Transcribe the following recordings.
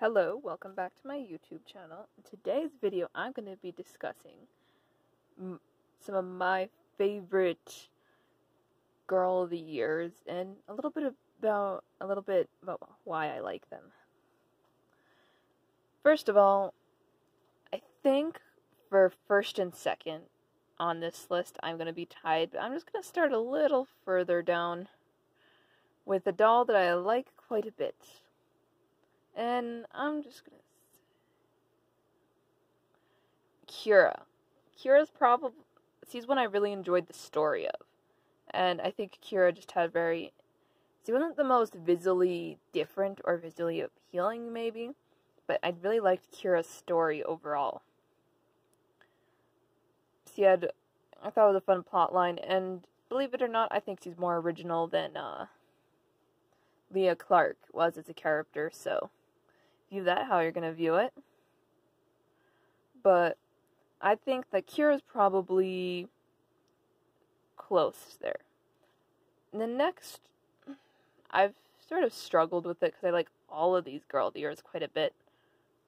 Hello, welcome back to my YouTube channel. In today's video, I'm going to be discussing some of my favorite girl of the years and a little bit about why I like them. First of all, I think for first and second on this list, I'm going to be tied, but I'm just going to start a little further down with a doll that I like quite a bit. And I'm just gonna Kira. She's one I really enjoyed the story of. And I think Kira just had she wasn't the most visually different or visually appealing maybe, but I really liked Kira's story overall. I thought it was a fun plot line, and believe it or not, I think she's more original than Leah Clark was as a character, so view that how you're going to view it. But I think that Kira's probably close there. And the next, I've sort of struggled with it because I like all of these girl of the years quite a bit.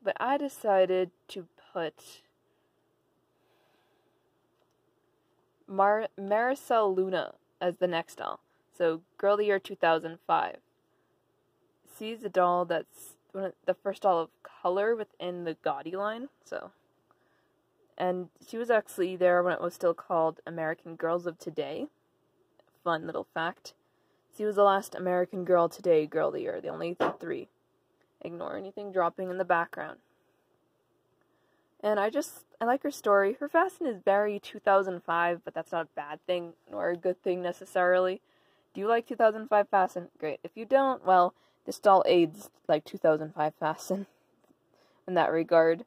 But I decided to put Maricel Luna as the next doll. So, Girl of the Year 2005. She's a doll that's the first doll of color within the Gaudi line, and she was actually there when it was still called American Girls of Today. Fun little fact. She was the last American Girl Today Girl of the Year, the only 3. Ignore anything dropping in the background. And I like her story. Her fashion is very 2005, but that's not a bad thing, nor a good thing necessarily. Do you like 2005 fashion? Great. If you don't, well, this doll aids like 2005 fashion in that regard.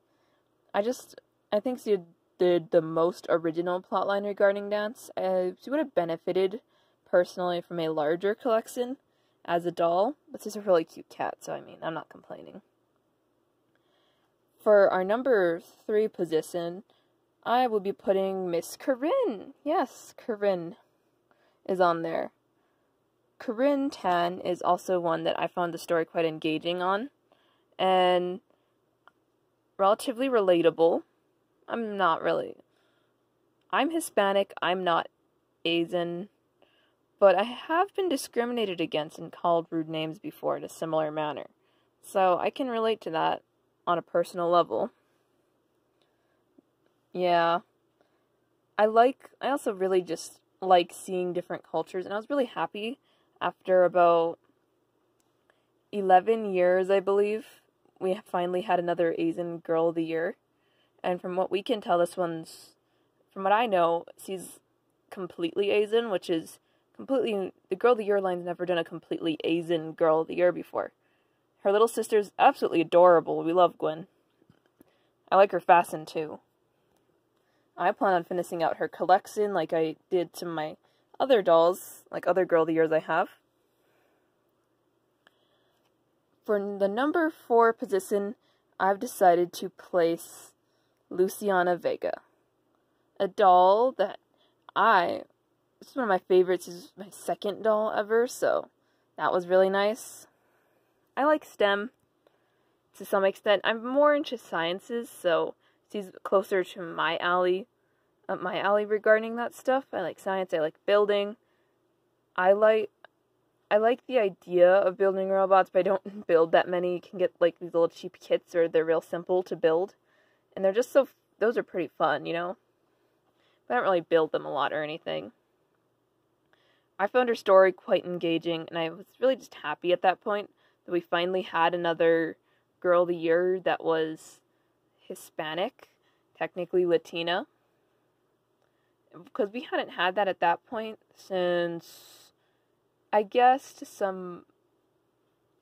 I think she did the most original plotline regarding dance. She would have benefited personally from a larger collection as a doll, but she's a really cute cat, so I mean, I'm not complaining. For our number 3 position, I will be putting Miss Corinne. Yes, Corinne is on there. Corinne Tan is also one that I found the story quite engaging on, and relatively relatable. I'm Hispanic, I'm not Asian, but I have been discriminated against and called rude names before in a similar manner, so I can relate to that on a personal level. Yeah, I also really just like seeing different cultures, and I was really happy after about 11 years, I believe, we finally had another Asian Girl of the Year. And from what we can tell, from what I know, she's completely Asian, which is the Girl of the Year line's never done a completely Asian Girl of the Year before. Her little sister's absolutely adorable. We love Gwen. I like her fashion, too. I plan on finishing out her collection like I did to my other dolls, like other Girl of the Years I have. For the number 4 position, I've decided to place Luciana Vega. A doll that this is one of my favorites. This is my second doll ever, so that was really nice. I like STEM to some extent. I'm more into sciences, so she's closer to my alley regarding that stuff. I like science, I like building. I like the idea of building robots, but I don't build that many. You can get like these little cheap kits, or they're real simple to build. And they're just those are pretty fun, you know? But I don't really build them a lot or anything. I found her story quite engaging, and I was really just happy at that point that we finally had another Girl of the Year that was Hispanic, technically Latina. Because we hadn't had that at that point since, I guess, some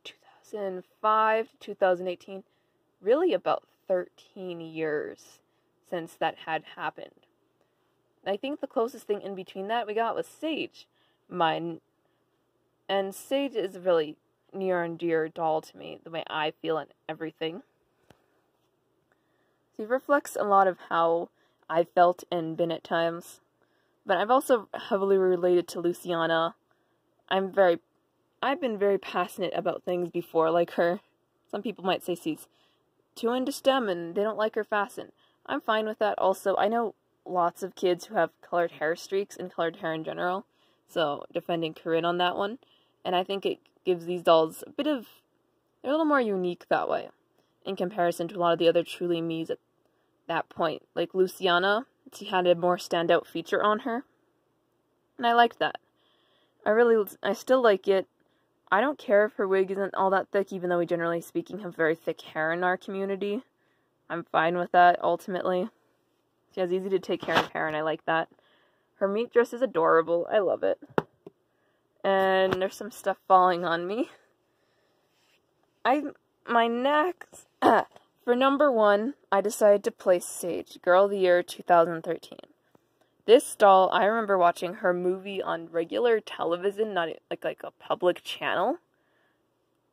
2005 to 2018, really about 13 years since that had happened. I think the closest thing in between that we got was Sage. And Sage is a really near and dear doll to me, the way I feel and everything. She reflects a lot of how I felt and been at times. But I've also heavily related to Luciana. I've been very passionate about things before like her. Some people might say she's too into STEM and they don't like her fasten. I'm fine with that. Also, I know lots of kids who have colored hair streaks and colored hair in general, so defending Corinne on that one. And I think it gives these dolls a bit of... they're a little more unique that way, in comparison to a lot of the other Truly Me's at that point. Like Luciana, she had a more standout feature on her, and I liked that. I still like it. I don't care if her wig isn't all that thick, even though we generally speaking have very thick hair in our community. I'm fine with that, ultimately. She has easy to take care of hair, and I like that. Her meat dress is adorable. I love it. And there's some stuff falling on me. My next... for number 1, I decided to place Sage, Girl of the Year 2013. This doll, I remember watching her movie on regular television, not like a public channel.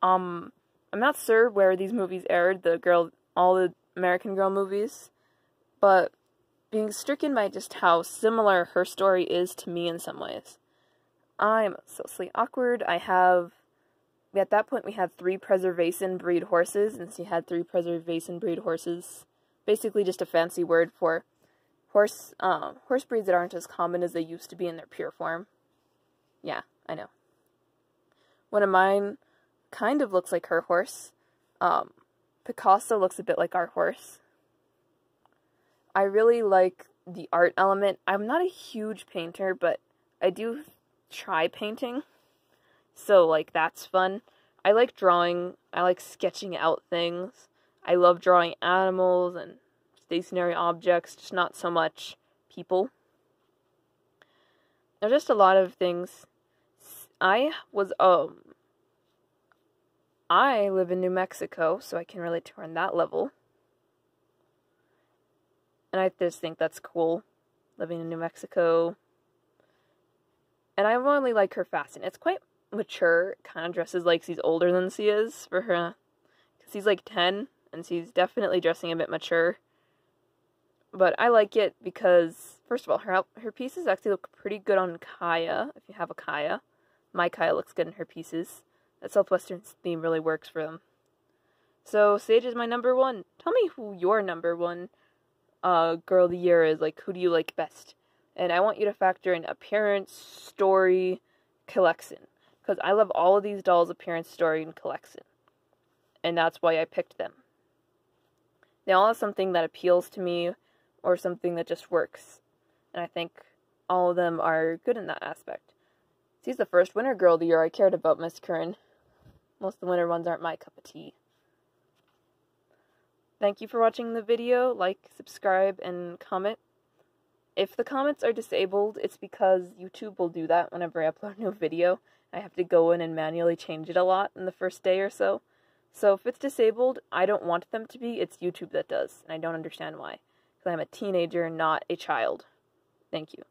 I'm not sure where these movies aired, all the American Girl movies, but being stricken by just how similar her story is to me in some ways. I'm socially awkward. At that point we had 3 preservation breed horses, and she had 3 preservation breed horses. Basically just a fancy word for horse breeds that aren't as common as they used to be in their pure form. Yeah, I know. One of mine kind of looks like her horse. Picasso looks a bit like our horse. I really like the art element. I'm not a huge painter, but I do try painting. So, like, that's fun. I like drawing. I like sketching out things. I love drawing animals and stationary objects, just not so much people. There's just a lot of things. I live in New Mexico, so I can relate to her on that level. And I just think that's cool, living in New Mexico. And I really like her fashion. It's quite mature, kind of dresses like she's older than she is for her, because she's like 10, and she's definitely dressing a bit mature. But I like it because, first of all, her pieces actually look pretty good on Kaya, if you have a Kaya. My Kaya looks good in her pieces. That Southwestern theme really works for them. So, Sage is my number 1. Tell me who your number 1 Girl of the Year is. Like, who do you like best? And I want you to factor in appearance, story, collection. Because I love all of these dolls' appearance, story, and collection. And that's why I picked them. They all have something that appeals to me, or something that just works. And I think all of them are good in that aspect. She's the first winter Girl of the Year I cared about, Miss Curran. Most of the winter ones aren't my cup of tea. Thank you for watching the video. Like, subscribe, and comment. If the comments are disabled, it's because YouTube will do that whenever I upload a new video. I have to go in and manually change it a lot in the first day or so. So if it's disabled, I don't want them to be. It's YouTube that does, and I don't understand why. Because I'm a teenager, not a child. Thank you.